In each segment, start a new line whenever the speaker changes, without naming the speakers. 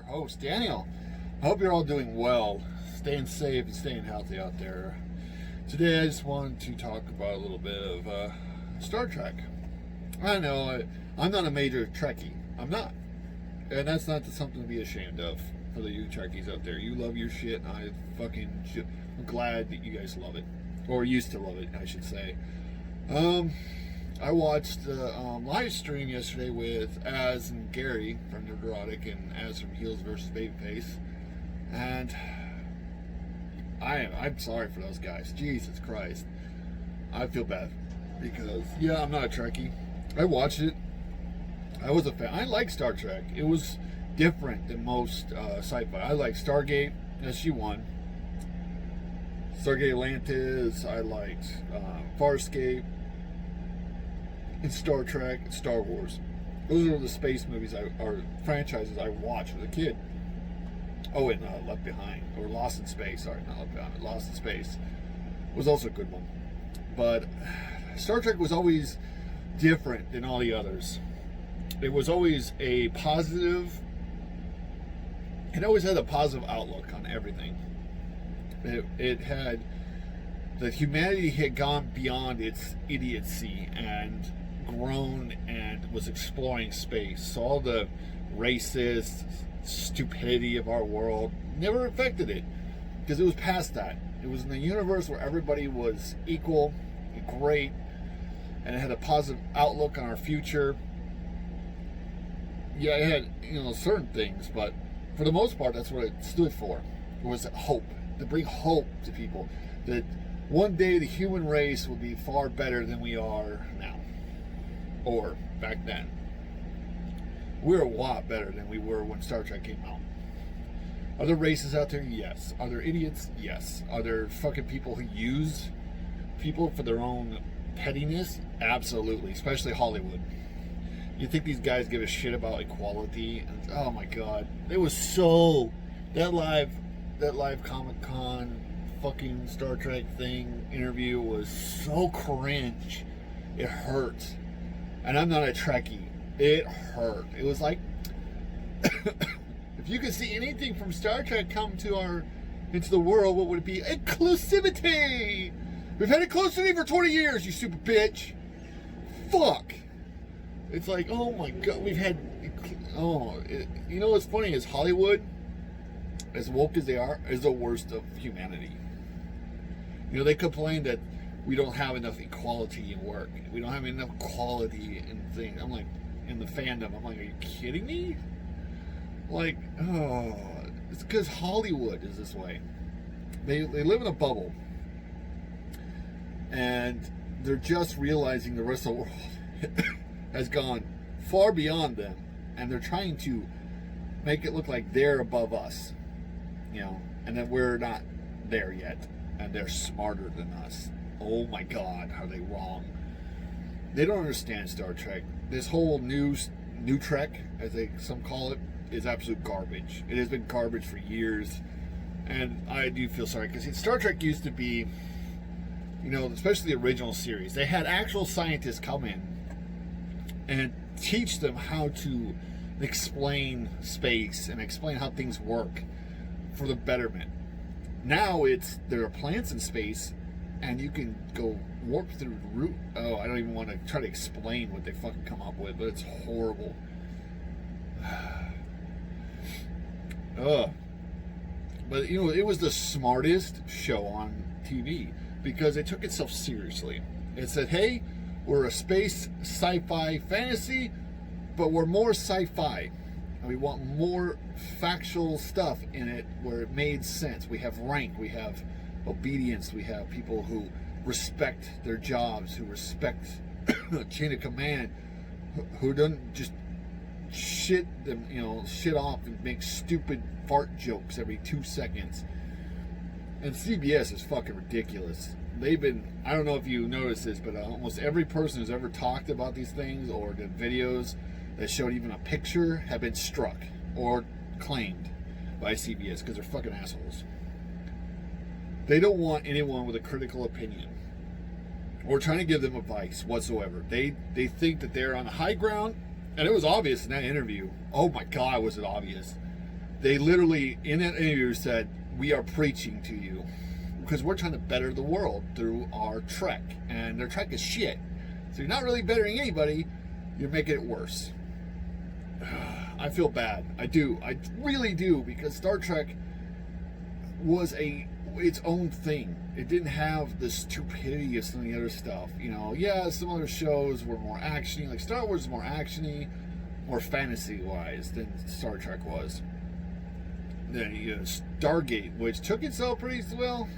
host, Daniel. I hope you're all doing well, staying safe and staying healthy out there. Today I just wanted to talk about a little bit of Star Trek. I know I'm not a major Trekkie. I'm not. And that's not something to be ashamed of for the you Trekkies out there. You love your shit, and I'm glad that you guys love it. Or used to love it, I should say. I watched the live stream yesterday with Az and Gary from Neurotic and Az from Heels versus Babyface, and I'm sorry for those guys. Jesus Christ, I feel bad because I'm not a Trekkie. I watched it. I was a fan. I like Star Trek. It was different than most sci-fi. I like Stargate, SG-1, Stargate Atlantis. I liked Farscape. And Star Trek and Star Wars. Those are the space movies or franchises I watched as a kid. Oh, and Left Behind, or Lost in Space. Sorry, not Left Behind. Lost in Space was also a good one. But Star Trek was always different than all the others. It was always a positive. It always had a positive outlook on everything. It had that humanity had gone beyond its idiocy and grown and was exploring space. So all the racist stupidity of our world never affected it because it was past that. It was in a universe where everybody was equal and great, and it had a positive outlook on our future. Yeah, it had certain things, but for the most part, that's what it stood for. It was hope, to bring hope to people that one day the human race will be far better than we are now. Or back then. We're a lot better than we were when Star Trek came out. Are there races out there? Yes. Are there idiots? Yes. Are there fucking people who use people for their own pettiness? Absolutely. Especially Hollywood. You think these guys give a shit about equality? And, oh my god. It was so... That live Comic-Con fucking Star Trek thing interview was so cringe. It hurt. And I'm not a Trekkie. It hurt. It was like if you could see anything from Star Trek come into the world, what would it be? Inclusivity! We've had inclusivity for 20 years, you stupid bitch. Fuck. It's like, oh my god, we've had you know what's funny is Hollywood, as woke as they are, is the worst of humanity. You know, they complain that we don't have enough equality in work. We don't have enough quality in things. I'm like, in the fandom, I'm like, are you kidding me? Like, oh, it's because Hollywood is this way. They live in a bubble. And they're just realizing the rest of the world has gone far beyond them. And they're trying to make it look like they're above us. And that we're not there yet. And they're smarter than us. Oh my god, are they wrong? They don't understand Star Trek. This whole new Trek, as some call it, is absolute garbage. It has been garbage for years, and I do feel sorry because Star Trek used to be, especially the original series, they had actual scientists come in and teach them how to explain space and explain how things work for the betterment. Now there are plants in space, and you can go warp through the root. Oh, I don't even want to try to explain what they fucking come up with, but it's horrible. But it was the smartest show on TV because it took itself seriously. It said, hey, we're a space sci-fi fantasy, but we're more sci-fi. And we want more factual stuff in it where it made sense. We have rank, we have obedience, we have people who respect their jobs, who respect chain of command, who doesn't just shit off and make stupid fart jokes every 2 seconds. And CBS is fucking ridiculous. I don't know if you noticed this, but almost every person who's ever talked about these things or did videos that showed even a picture have been struck or claimed by CBS because they're fucking assholes. They don't want anyone with a critical opinion or trying to give them advice whatsoever. They think that they're on the high ground, and it was obvious in that interview. Oh my God, was it obvious. they literally in that interview said, "We are preaching to you because we're trying to better the world through our trek, and their trek is shit. So you're not really bettering anybody; you're making it worse." I feel bad. I do. I really do, because Star Trek was its own thing. It didn't have the stupidity of some of the other stuff. You know, yeah, some other shows were more actiony. Like Star Wars is more actiony, more fantasy-wise than Star Trek was. Then you know, Stargate, which took itself pretty well.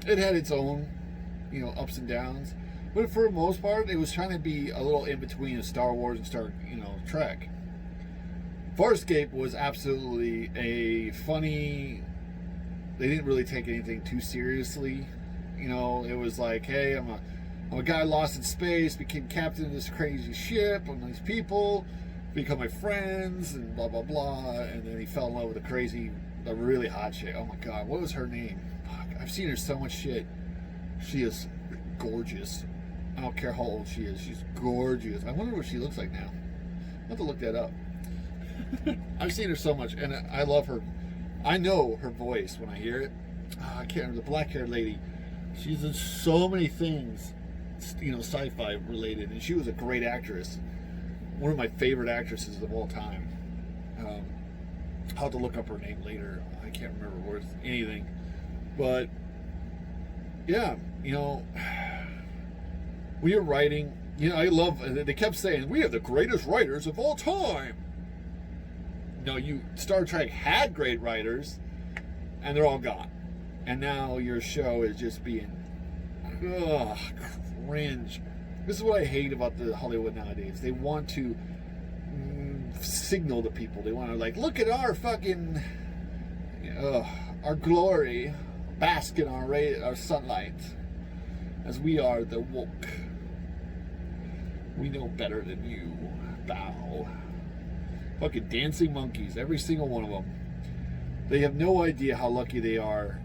It had its own, you know, ups and downs. But for the most part, it was trying to be a little in between of Star Wars and Trek. Farscape was absolutely a funny. They didn't really take anything too seriously. You know, it was like, hey, I'm a guy lost in space, became captain of this crazy ship, and these people become my friends, and blah blah blah. And then he fell in love with a really hot chick. Oh my god, what was her name? Fuck, I've seen her so much shit. She is gorgeous. I don't care how old she is. She's gorgeous. I wonder what she looks like now. I'll have to look that up. I've seen her so much, and I love her. I know her voice when I hear it. Oh, I can't remember, the black-haired lady. She's in so many things, you know, sci-fi related, and she was a great actress. One of my favorite actresses of all time. I'll have to look up her name later. I can't remember worth anything. But, yeah, you know, we are writing, you know, I love, they kept saying, we have the greatest writers of all time. No, Star Trek had great writers, and they're all gone. And now your show is just being, cringe. This is what I hate about the Hollywood nowadays. They want to signal to people. They want to, like, look at our fucking, our glory, bask in our sunlight, as we are the woke. We know better than you. Bow. Fucking dancing monkeys, every single one of them. They have no idea how lucky they are,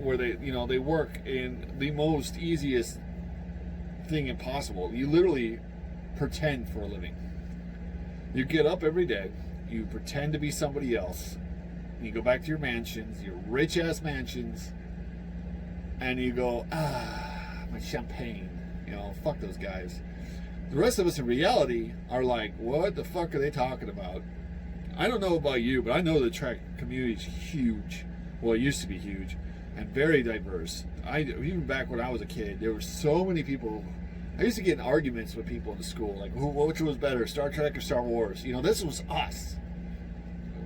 where they work in the most easiest thing impossible. You literally pretend for a living. You get up every day, you pretend to be somebody else, you go back to your mansions, your rich ass mansions, and you go, my champagne. You know, fuck those guys. The rest of us in reality are like, what the fuck are they talking about? I don't know about you, but I know the Trek community is huge. Well, it used to be huge and very diverse. Even back when I was a kid, there were so many people. I used to get in arguments with people in the school, like, which was better, Star Trek or Star Wars? You know, this was us.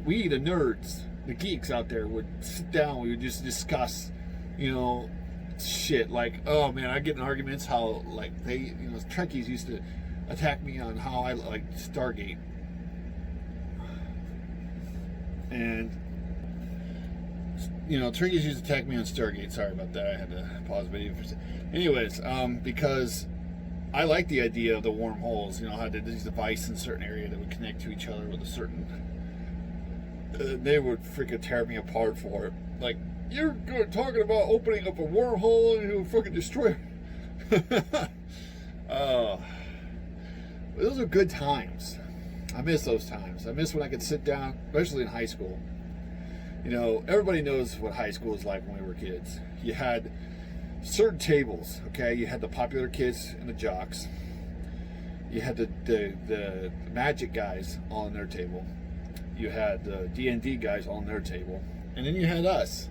We, the nerds, the geeks out there, would sit down, we would just discuss, you know, shit. Like, oh man, I get in arguments how, like, Trekkies used to attack me on how I like Stargate. And, you know, Trekkies used to attack me on Stargate. Sorry about that. I had to pause the video for a second. Anyways, because I like the idea of the wormholes, you know, how these devices in a certain area that would connect to each other with a certain. They would freaking tear me apart for it. Like, you're talking about opening up a wormhole and it'll fucking destroy it. Those are good times. I miss those times. I miss when I could sit down, especially in high school. You know, everybody knows what high school was like when we were kids. You had certain tables, okay? You had the popular kids and the jocks. You had the magic guys all on their table. You had the D&D guys all on their table. And then you had us,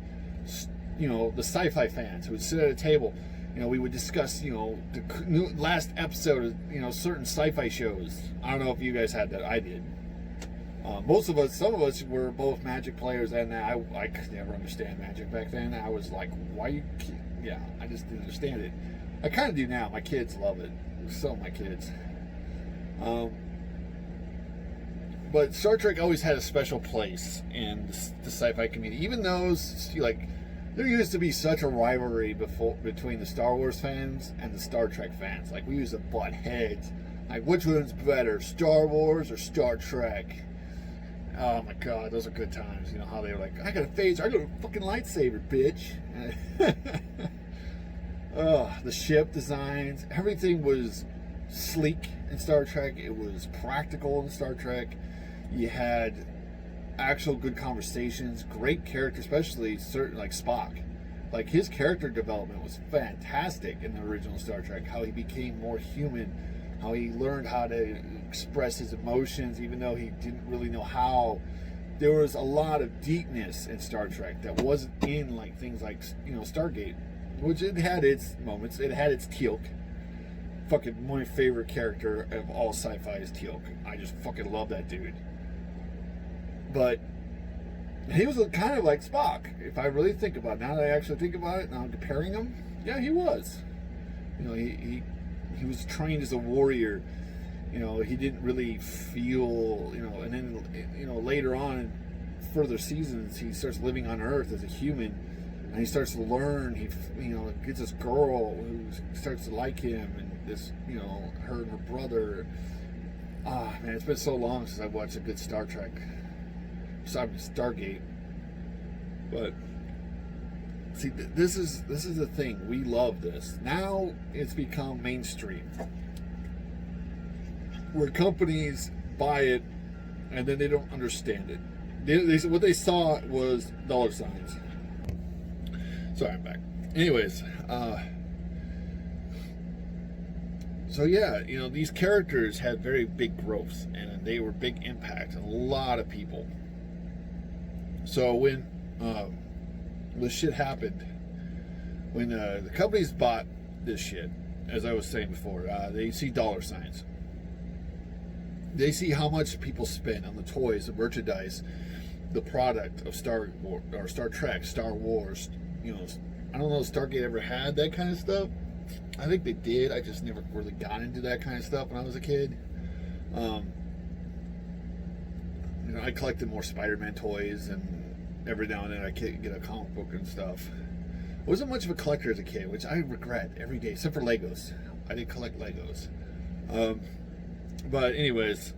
you know, the sci-fi fans who would sit at a table. You know, we would discuss, you know, the last episode of, you know, certain sci-fi shows. I don't know if you guys had that. I did. Some of us were both Magic players, and I could never understand Magic back then. I was like, why you? Yeah, I just didn't understand it. I kind of do now. My kids love it. So my kids. But Star Trek always had a special place in the sci-fi community. Even those, like, there used to be such a rivalry between the Star Wars fans and the Star Trek fans. Like, we used to butt heads. Like, which one's better, Star Wars or Star Trek? Oh my god, those are good times. You know how they were like, I got a phaser, I got a fucking lightsaber, bitch. The ship designs, everything was sleek in Star Trek. It was practical in Star Trek. You had actual good conversations, great character, especially certain like Spock. Like his character development was fantastic in the original Star Trek. How he became more human, how he learned how to express his emotions, even though he didn't really know how. There was a lot of deepness in Star Trek that wasn't in like things like Stargate, which it had its moments. It had its Teal'c. Fucking my favorite character of all sci-fi is Teal'c. I just fucking love that dude. But he was kind of like Spock, if I really think about it. Now that I actually think about it, now I'm comparing him, yeah, he was. He was trained as a warrior. He didn't really feel, and then, later on in further seasons, he starts living on Earth as a human, and he starts to learn. He, gets this girl who starts to like him, and this, her and her brother. Ah, man, it's been so long since I've watched a good Star Trek. Stargate. But see, this is the thing. We love this. Now it's become mainstream, where companies buy it and then they don't understand it. What they saw was dollar signs. Sorry, I'm back. Anyways, so yeah, these characters had very big growths and they were big impacts on a lot of people. So when this shit happened, when the companies bought this shit, as I was saying before, they see dollar signs. They see how much people spend on the toys, the merchandise, the product of Star Trek, Star Wars. I don't know if Stargate ever had that kind of stuff. I think they did. I just never really got into that kind of stuff when I was a kid. I collected more Spider-Man toys, and every now and then I get a comic book and stuff. I wasn't much of a collector as a kid, which I regret every day, except for Legos. I didn't collect Legos. But anyways,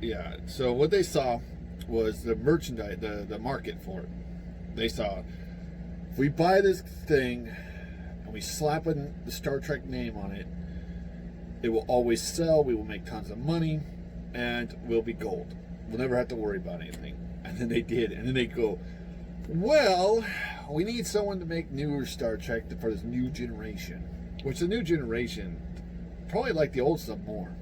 yeah. So what they saw was the merchandise, the market for it. They saw, if we buy this thing and we slap the Star Trek name on it, it will always sell. We will make tons of money, and we'll be gold. We'll never have to worry about anything. And then they did. And then they go, well, we need someone to make newer Star Trek for this new generation. Which the new generation probably like the old stuff more.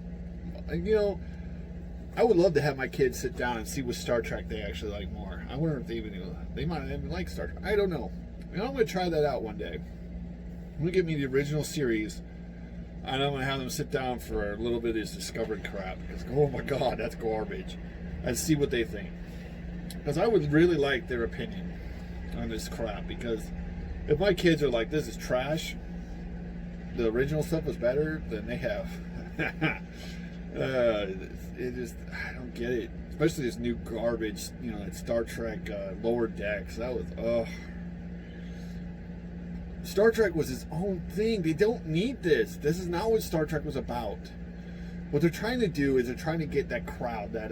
I would love to have my kids sit down and see what Star Trek they actually like more. I wonder if they might even like Star Trek. I don't know. I'm going to try that out one day. I'm going to give me the original series, and I'm going to have them sit down for a little bit of this discovered crap. Because, oh my God, that's garbage. And see what they think. Because I would really like their opinion on this crap. Because if my kids are like, this is trash, the original stuff was better, then they have. I don't get it. Especially this new garbage, that Star Trek Lower Decks. That was, Star Trek was its own thing. They don't need this. This is not what Star Trek was about. What they're trying to do is they're trying to get that crowd, that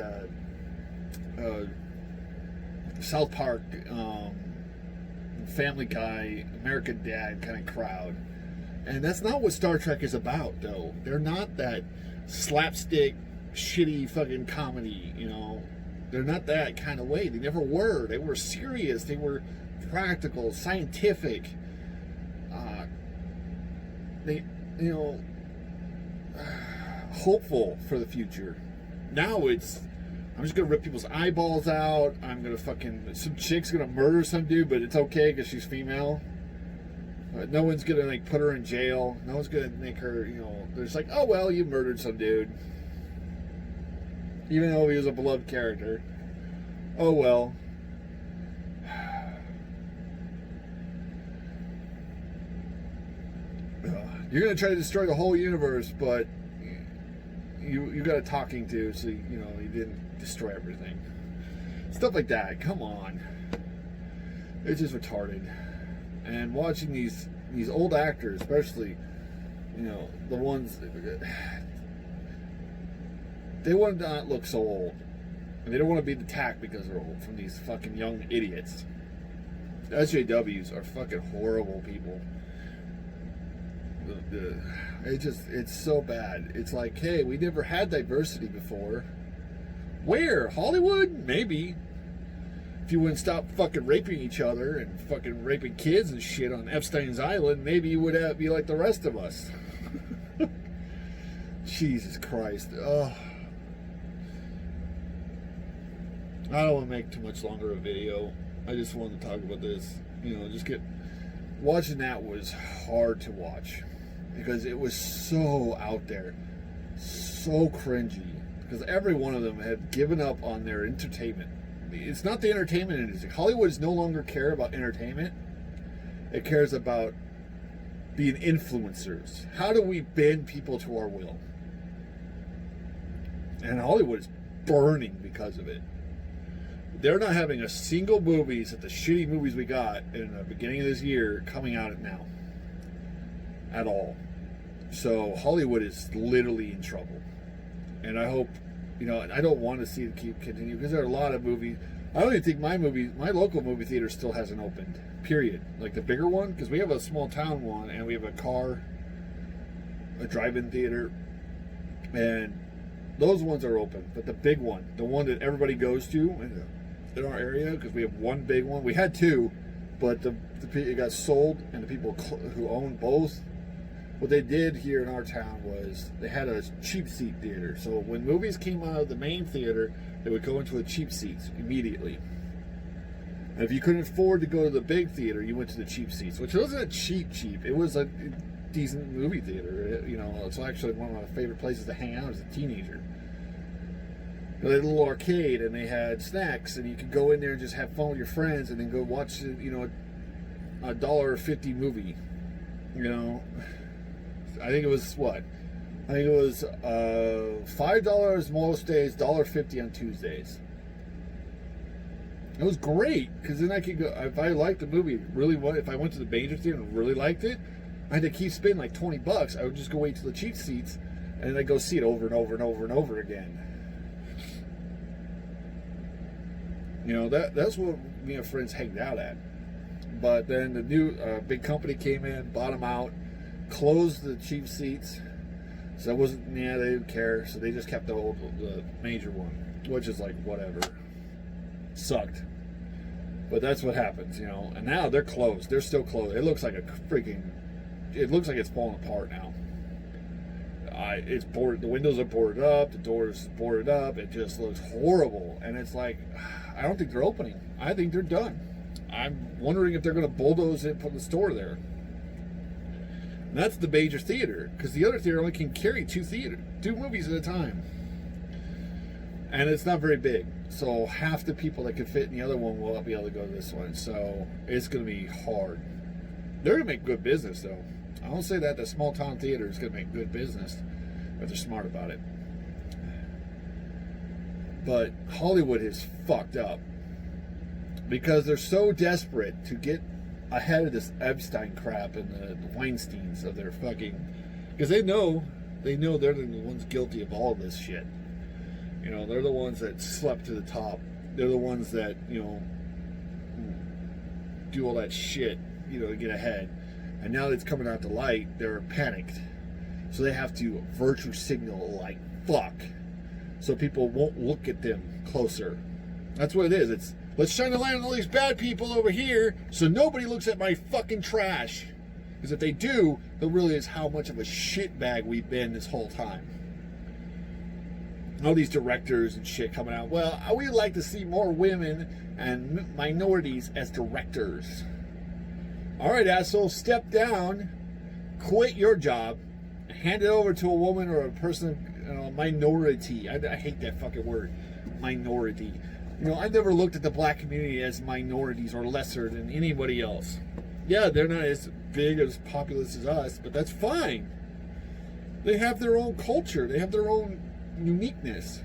South Park, Family Guy, American Dad kind of crowd. And that's not what Star Trek is about, though. They're not that slapstick, shitty fucking comedy, They're not that kind of way. They never were. They were serious. They were practical, scientific. Hopeful for the future. Now it's, I'm just gonna rip people's eyeballs out. I'm gonna some chick's gonna murder some dude, but it's okay because she's female. No one's gonna put her in jail. No one's gonna make her, they're just like, oh well, you murdered some dude, even though he was a beloved character. Oh well. You're gonna try to destroy the whole universe, but you got a talking to, so you didn't destroy everything. Stuff like that. Come on, it's just retarded. And watching these old actors, especially, the ones, they want to not look so old, and they don't want to be attacked because they're old from these fucking young idiots. The SJWs are fucking horrible people. It's so bad. It's like, hey, we never had diversity before. Where? Hollywood? Maybe. if you wouldn't stop fucking raping each other and fucking raping kids and shit on Epstein's Island, maybe you would be like the rest of us. Jesus Christ. Oh. I don't want to make too much longer a video. I just wanted to talk about this. Watching that was hard to watch because it was so out there, so cringy. Because every one of them had given up on their entertainment. It's not the entertainment industry. Hollywood is no longer care about entertainment. It cares about being influencers. How do we bend people to our will? And Hollywood is burning because of it. They're not having a single movies at the shitty movies we got in the beginning of this year coming out now. At all. So Hollywood is literally in trouble. And I hope, I don't want to see it keep continue because there are a lot of movies. I don't even think my local movie theater still hasn't opened, period. Like the bigger one, because we have a small town one and we have a drive-in theater, and those ones are open. But the big one, the one that everybody goes to in our area, because we have one big one. We had two, but it got sold, and the people who own both, what they did here in our town was they had a cheap seat theater. So when movies came out of the main theater, they would go into a cheap seats immediately. And if you couldn't afford to go to the big theater, you went to the cheap seats, which wasn't a cheap. It was a decent movie theater. It's actually one of my favorite places to hang out as a teenager. They had a little arcade, and they had snacks, and you could go in there and just have fun with your friends, and then go watch, a $1.50 movie. I think it was what? I think it was $5 most days, $1.50 on Tuesdays. It was great because then I could go if I liked the movie really. If I went to the major theater and really liked it, I had to keep spending like $20. I would just go wait till the cheap seats, and then I'd go see it over and over and over and over again. That's what me and friends hanged out at. But then the new big company came in, bought them out, closed the cheap seats. So that wasn't, they didn't care. So they just kept the major one, which is like whatever. Sucked. But that's what happens, And now they're closed. They're still closed. It looks like it looks like it's falling apart now. It's boarded. The windows are boarded up. The doors boarded up. It just looks horrible. And it's like, I don't think they're opening. I think they're done. I'm wondering if they're going to bulldoze it and put the store there. And that's the major theater, because the other theater only can carry two movies at a time. And it's not very big. So half the people that could fit in the other one will not be able to go to this one. So it's going to be hard. They're going to make good business, though. I don't say that the small town theater is going to make good business, but they're smart about it. But Hollywood is fucked up because they're so desperate to get ahead of this Epstein crap and the Weinsteins of their fucking, because they know they're the ones guilty of all this shit. They're the ones that slept to the top. They're the ones that do all that shit to get ahead. And now that it's coming out to light, they're panicked, so they have to virtue signal like fuck, so people won't look at them closer. That's what it is. It's let's shine the light on all these bad people over here so nobody looks at my fucking trash. Because if they do, they'll realize how much of a shitbag we've been this whole time. All these directors and shit coming out. Well, we'd like to see more women and minorities as directors. All right, asshole, step down, quit your job, hand it over to a woman or a person, minority. I hate that fucking word, minority. I never looked at the black community as minorities or lesser than anybody else. Yeah, they're not as big, as populous as us, but that's fine. They have their own culture. They have their own uniqueness.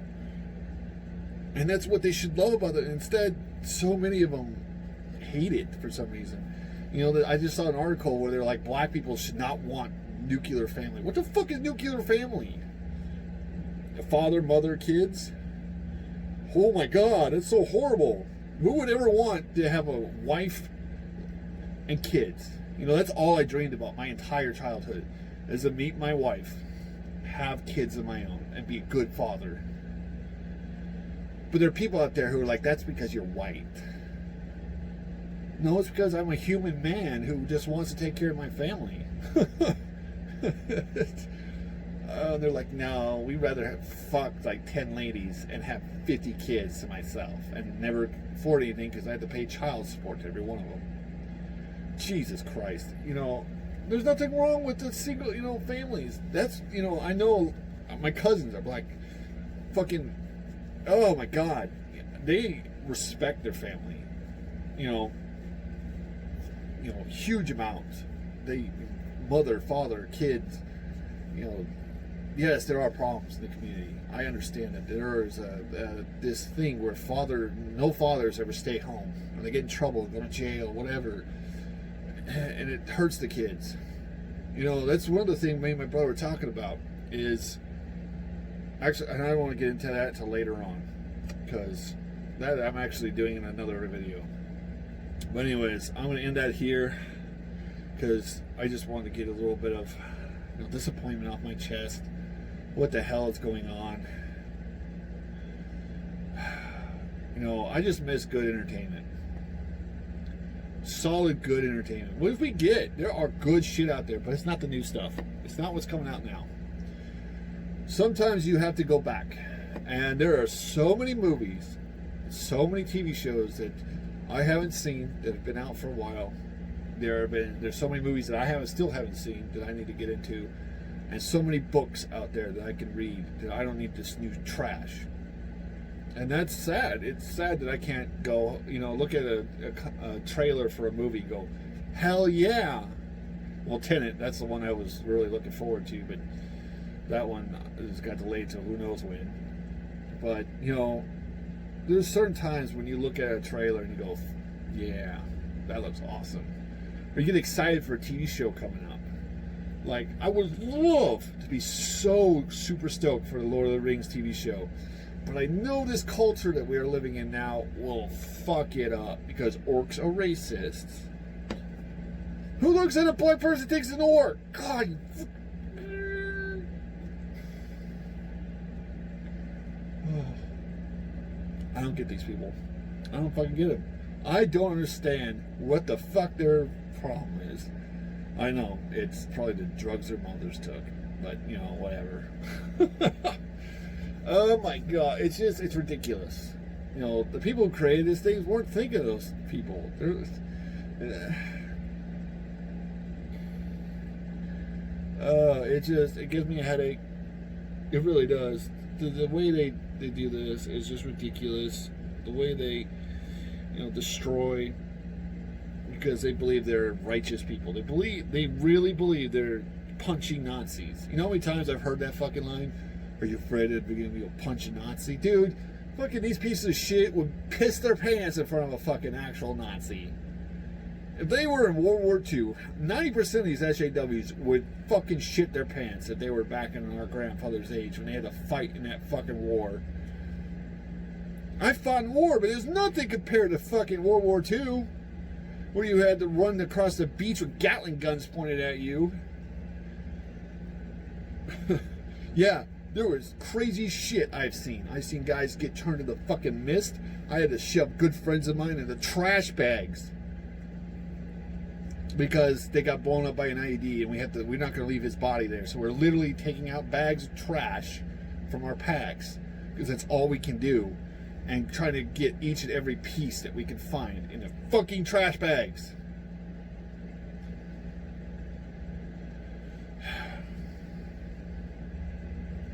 And that's what they should love about it. Instead, so many of them hate it for some reason. I just saw an article where they're like, black people should not want nuclear family. What the fuck is nuclear family? A father, mother, kids? Oh my God, it's so horrible. Who would ever want to have a wife and kids? That's all I dreamed about my entire childhood, is to meet my wife, have kids of my own, and be a good father. But there are people out there who are like, that's because you're white. No, it's because I'm a human man who just wants to take care of my family. They're like, no, we'd rather have fucked like 10 ladies and have 50 kids to myself and never afford anything because I had to pay child support to every one of them. Jesus Christ. You know, there's nothing wrong with the single, you know, families. That's, you know, I know my cousins are like fucking, oh my God. They respect their family. You know, huge amounts. They, mother, father, kids, you know, yes, there are problems in the community. I understand that there is this thing where no fathers ever stay home, or they get in trouble, go to jail, whatever, and it hurts the kids. You know, that's one of the things me and my brother were talking about is actually, and I don't want to get into that until later on, because that I'm actually doing in another video. But anyways, I'm going to end that here because I just wanted to get a little bit of disappointment off my chest. What the hell is going on? You know, I just miss good entertainment. Solid, good entertainment. What if we get? There are good shit out there, but it's not the new stuff. It's not what's coming out now. Sometimes you have to go back. And there are so many movies, so many TV shows that I haven't seen that have been out for a while. There's so many movies that I still haven't seen that I need to get into, and so many books out there that I can read that I don't need this new trash. And that's sad. It's sad that I can't go, look at a trailer for a movie, go, hell yeah. Well, Tenet, that's the one I was really looking forward to, but that one has got delayed till who knows when. But, there's certain times when you look at a trailer and you go, yeah, that looks awesome. Or you get excited for a TV show coming up. Like, I would love to be so super stoked for the Lord of the Rings TV show. But I know this culture that we are living in now will fuck it up because orcs are racists. Who looks at a black person that takes an orc? God. I don't get these people. I don't fucking get them. I don't understand what the fuck their problem is. I know, it's probably the drugs their mothers took. But, whatever. Oh my God. It's ridiculous. The people who created these things weren't thinking of those people. It gives me a headache. It really does. The way they do this is just ridiculous. The way they, destroy because they believe they're righteous people. They really believe they're punching Nazis. You know how many times I've heard that fucking line? Are you afraid that you're gonna go punch a Nazi? Dude, fucking these pieces of shit would piss their pants in front of a fucking actual Nazi. If they were in World War II, 90% of these SJWs would fucking shit their pants if they were back in our grandfather's age when they had to fight in that fucking war. I fought in war, but there's nothing compared to fucking World War II, where you had to run across the beach with Gatling guns pointed at you. Yeah, there was crazy shit I've seen. I've seen guys get turned into fucking mist. I had to shove good friends of mine into trash bags because they got blown up by an IED, and we're not going to leave his body there. So we're literally taking out bags of trash from our packs because that's all we can do, and trying to get each and every piece that we can find in the fucking trash bags.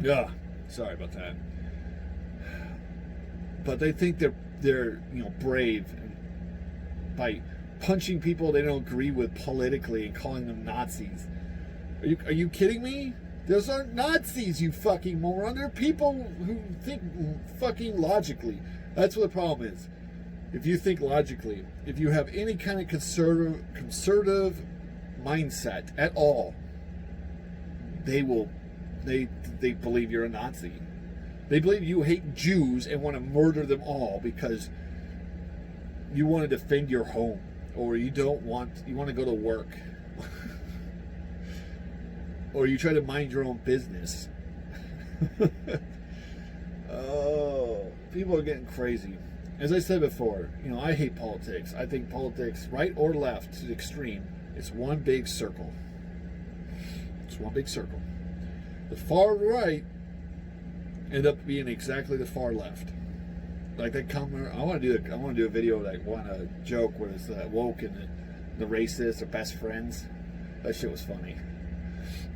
Yeah, sorry about that. But they think they're brave by punching people they don't agree with politically and calling them Nazis. Are you kidding me? Those aren't Nazis, you fucking moron. They're people who think fucking logically. That's what the problem is. If you think logically, if you have any kind of conservative mindset at all, they believe you're a Nazi. They believe you hate Jews and want to murder them all because you want to defend your home, or you want to go to work. Or you try to mind your own business. Oh, people are getting crazy. as I said before, I hate politics. I think politics, right or left to the extreme, it's one big circle. It's one big circle. The far right end up being exactly the far left. Like that comment, I want to do a video like a joke where it's woke and the racists are best friends. That shit was funny.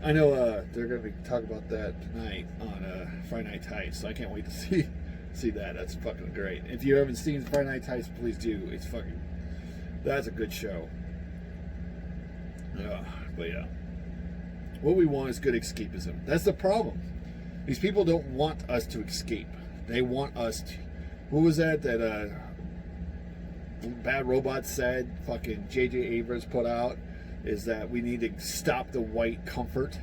I know they're going to be talking about that tonight on Friday Night Tights, so I can't wait to see that. That's fucking great. If you haven't seen Friday Night Tights, please do. That's a good show. But yeah. What we want is good escapism. That's the problem. These people don't want us to escape. They want us to... What was that Bad Robot said, fucking J.J. Abrams put out, is that we need to stop the white comfort.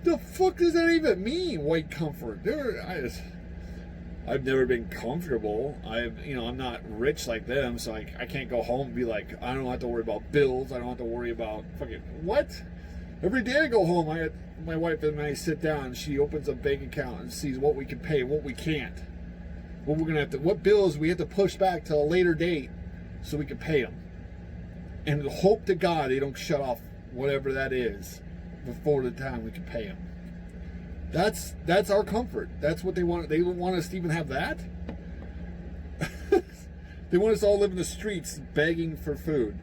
The fuck does that even mean, white comfort? I've never been comfortable. I'm not rich like them, so I can't go home and be like, I don't have to worry about bills. I don't have to worry about fucking... What? Every day I go home, my wife and I sit down, and she opens a bank account and sees what we can pay, what we can't. What bills we have to push back to a later date so we can pay them. And hope to God they don't shut off whatever that is before the time we can pay them. That's our comfort. That's what they want. They don't want us to even have that. They want us all live in the streets begging for food.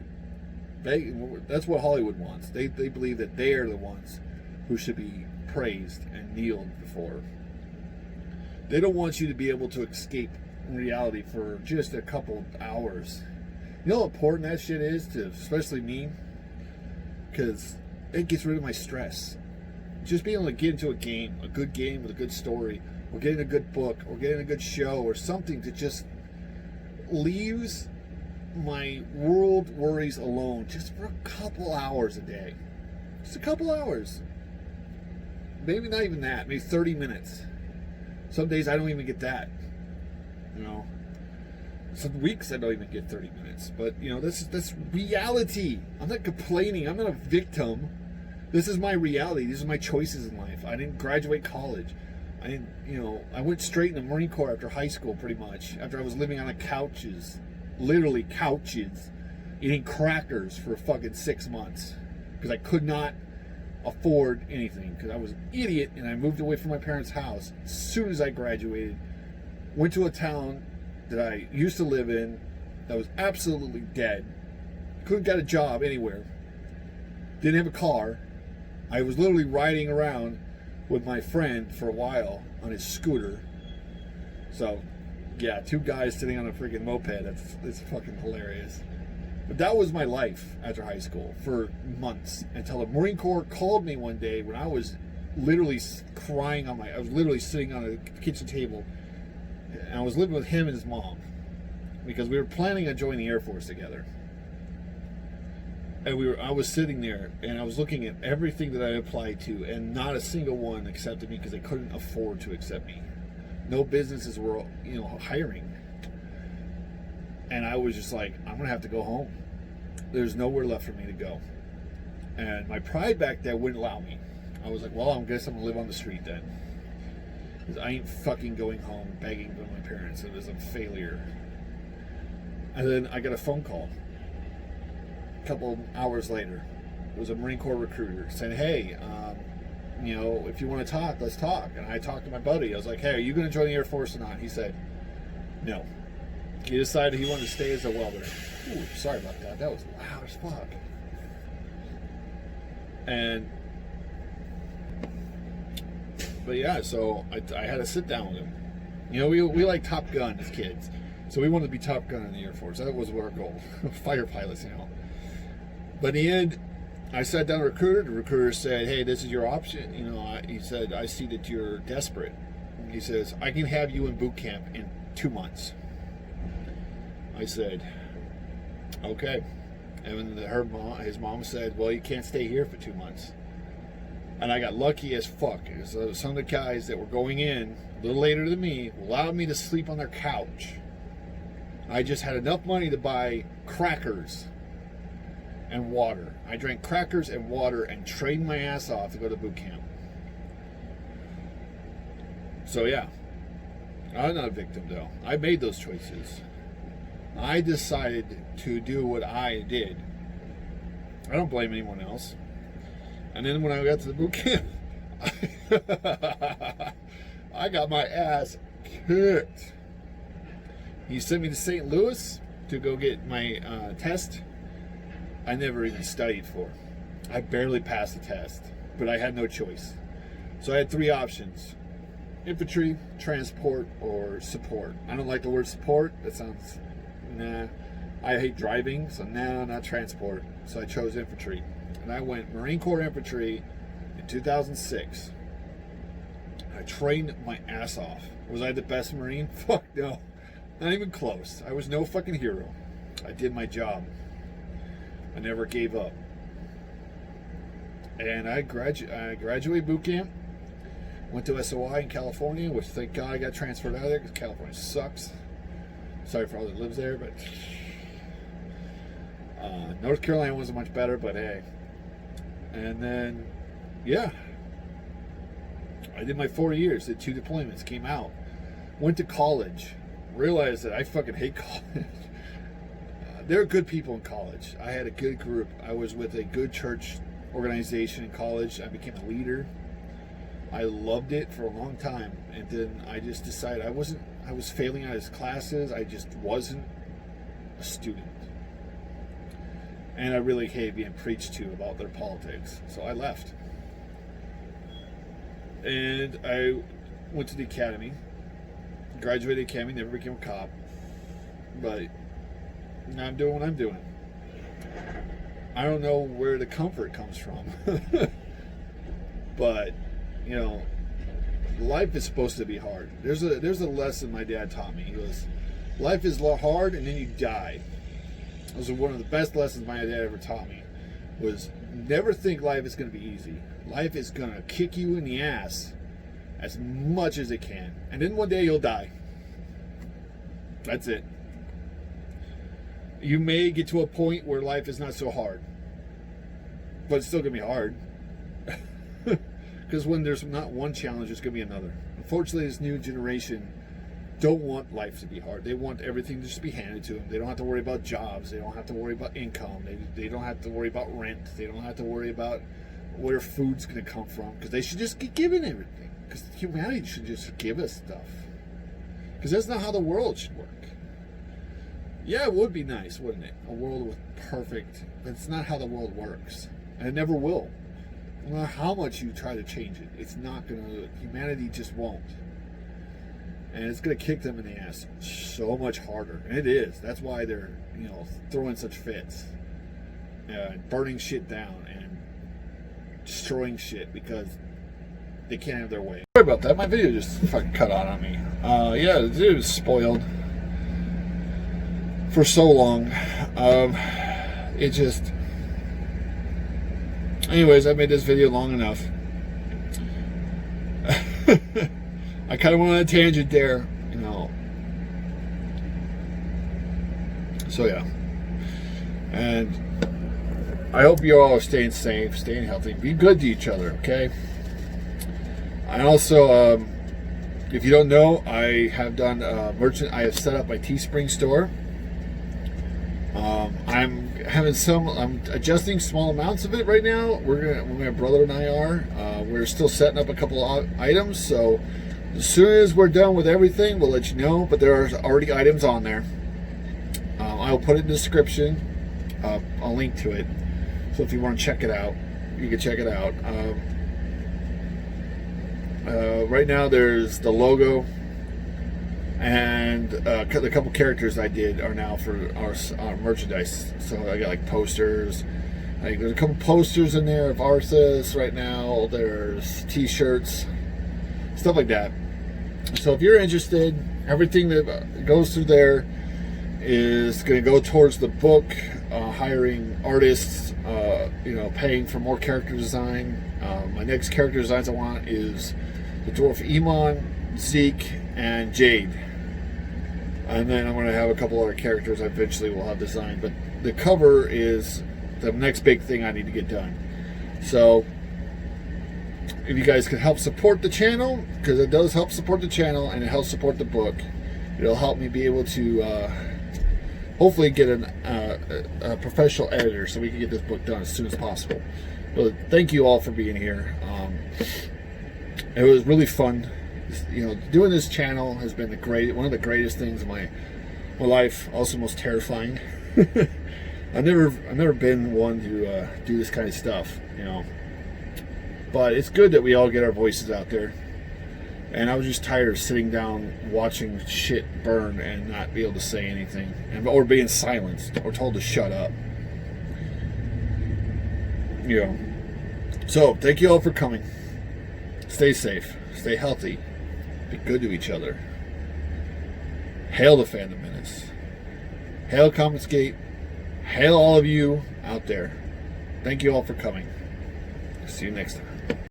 That's what Hollywood wants. They believe that they are the ones who should be praised and kneeled before. They don't want you to be able to escape reality for just a couple hours. You know how important that shit is to, especially me? Because it gets rid of my stress. Just being able to get into a good game with a good story, or getting a good book, or getting a good show, or something that just leaves my world worries alone just for a couple hours a day. Just a couple hours. Maybe not even that. Maybe 30 minutes. Some days I don't even get that. Some weeks I don't even get 30 minutes. But, that's reality. I'm not complaining. I'm not a victim. This is my reality. These are my choices in life. I didn't graduate college. I went straight in the Marine Corps after high school, pretty much. After I was living on the couches. Literally couches. Eating crackers for fucking 6 months. Because I could not afford anything. Because I was an idiot and I moved away from my parents' house as soon as I graduated. Went to a town that I used to live in that was absolutely dead. Couldn't get a job anywhere. Didn't have a car. I was literally riding around with my friend for a while on his scooter. So, yeah, 2 guys sitting on a freaking moped. It's fucking hilarious. But that was my life after high school for months until the Marine Corps called me one day when I was literally crying I was literally sitting on a kitchen table. And I was living with him and his mom because we were planning on joining the Air Force together. And I was sitting there and I was looking at everything that I applied to, and not a single one accepted me because they couldn't afford to accept me. No businesses were, hiring. And I was just like, I'm gonna have to go home. There's nowhere left for me to go. And my pride back there wouldn't allow me. I was like, well, I guess I'm gonna live on the street then. Because I ain't fucking going home and begging for my parents. It was a failure. And then I got a phone call. A couple hours later. It was a Marine Corps recruiter saying, hey, if you want to talk, let's talk. And I talked to my buddy. I was like, hey, are you going to join the Air Force or not? He said, no. He decided he wanted to stay as a welder. Ooh, sorry about that. That was loud as fuck. But yeah, so I had to sit down with him. We like Top Gun as kids. So we wanted to be Top Gun in the Air Force. That was our goal. Fighter pilots, But in the end, I sat down with a recruiter. The recruiter said, hey, this is your option. He said, I see that you're desperate. He says, I can have you in boot camp in 2 months. I said, okay. And his mom said, well, you can't stay here for 2 months. And I got lucky as fuck. So some of the guys that were going in a little later than me allowed me to sleep on their couch. I just had enough money to buy crackers and water. I drank crackers and water and trained my ass off to go to boot camp. So yeah, I'm not a victim though. I made those choices. I decided to do what I did. I don't blame anyone else. And then when I got to the boot camp, I got my ass kicked. He sent me to St. Louis to go get my test. I never even studied for. I barely passed the test, but I had no choice. So I had three options: infantry, transport, or support. I don't like the word support. That sounds, nah. I hate driving, so nah, not transport. So I chose infantry. And I went Marine Corps Infantry in 2006. I trained my ass off. Was I the best Marine? Fuck no. Not even close. I was no fucking hero. I did my job. I never gave up. And I graduated boot camp. Went to SOI in California, which thank God I got transferred out of there because California sucks. Sorry for all that lives there, but North Carolina wasn't much better, but hey. And then, yeah, I did my 4 years, did 2 deployments, came out, went to college, realized that I fucking hate college. There are good people in college. I had a good group. I was with a good church organization in college. I became a leader. I loved it for a long time, and then I just decided I was failing out of classes. I just wasn't a student. And I really hated being preached to about their politics. So I left. And I went to the academy. Graduated academy, never became a cop. But now I'm doing what I'm doing. I don't know where the comfort comes from. But, you know, life is supposed to be hard. There's a lesson my dad taught me. He goes, life is hard and then you die. Those are one of the best lessons my dad ever taught me. Was never think life is going to be easy. Life is going to kick you in the ass as much as it can. And then one day you'll die. That's it. You may get to a point where life is not so hard. But it's still going to be hard. Because when there's not one challenge, there's going to be another. Unfortunately, this new generation don't want life to be hard. They want everything to just be handed to them. They don't have to worry about jobs. They don't have to worry about income. They don't have to worry about rent. They don't have to worry about where food's going to come from. Because they should just get given everything. Because humanity should just give us stuff. Because that's not how the world should work. Yeah, it would be nice, wouldn't it? A world with perfect... But it's not how the world works. And it never will. No matter how much you try to change it, it's not going to... Humanity just won't. And it's going to kick them in the ass so much harder. And it is. That's why they're, you know, throwing such fits. Burning shit down and destroying shit because they can't have their way. Sorry about that. My video just fucking cut out on me. Yeah, the dude was spoiled for so long. It just... Anyways, I made this video long enough. I kind of went on a tangent there, you know. So yeah. And I hope you all are staying safe, staying healthy. Be good to each other, okay? And also, if you don't know, I have done merchant. I have set up my Teespring store. I'm adjusting small amounts of it right now. My brother and I are. We're still setting up a couple of items, so as soon as we're done with everything, we'll let you know. But there are already items on there. I'll put it in the description. I'll link to it. So if you want to check it out, you can check it out. Right now there's the logo. And the couple characters I did are now for our merchandise. So I got like posters. There's a couple posters in there of Arthas right now. There's t-shirts, stuff like that. So if you're interested, everything that goes through there is going to go towards the book, hiring artists, paying for more character design. My next character designs I want is the Dwarf Iman, Zeke, and Jade. And then I'm going to have a couple other characters I eventually will have designed. But the cover is the next big thing I need to get done. So if you guys can help support the channel, because it does help support the channel and it helps support the book, it'll help me be able to hopefully get a professional editor so we can get this book done as soon as possible. But thank you all for being here. It was really fun. Doing this channel has been one of the greatest things in my life. Also, most terrifying. I've never been one to do this kind of stuff, But it's good that we all get our voices out there. And I was just tired of sitting down watching shit burn and not be able to say anything, or being silenced or told to shut up. So thank you all for coming. Stay safe. Stay healthy. Be good to each other. Hail the Fandom Menace. Hail Confiscate. Hail all of you out there. Thank you all for coming. See you next time.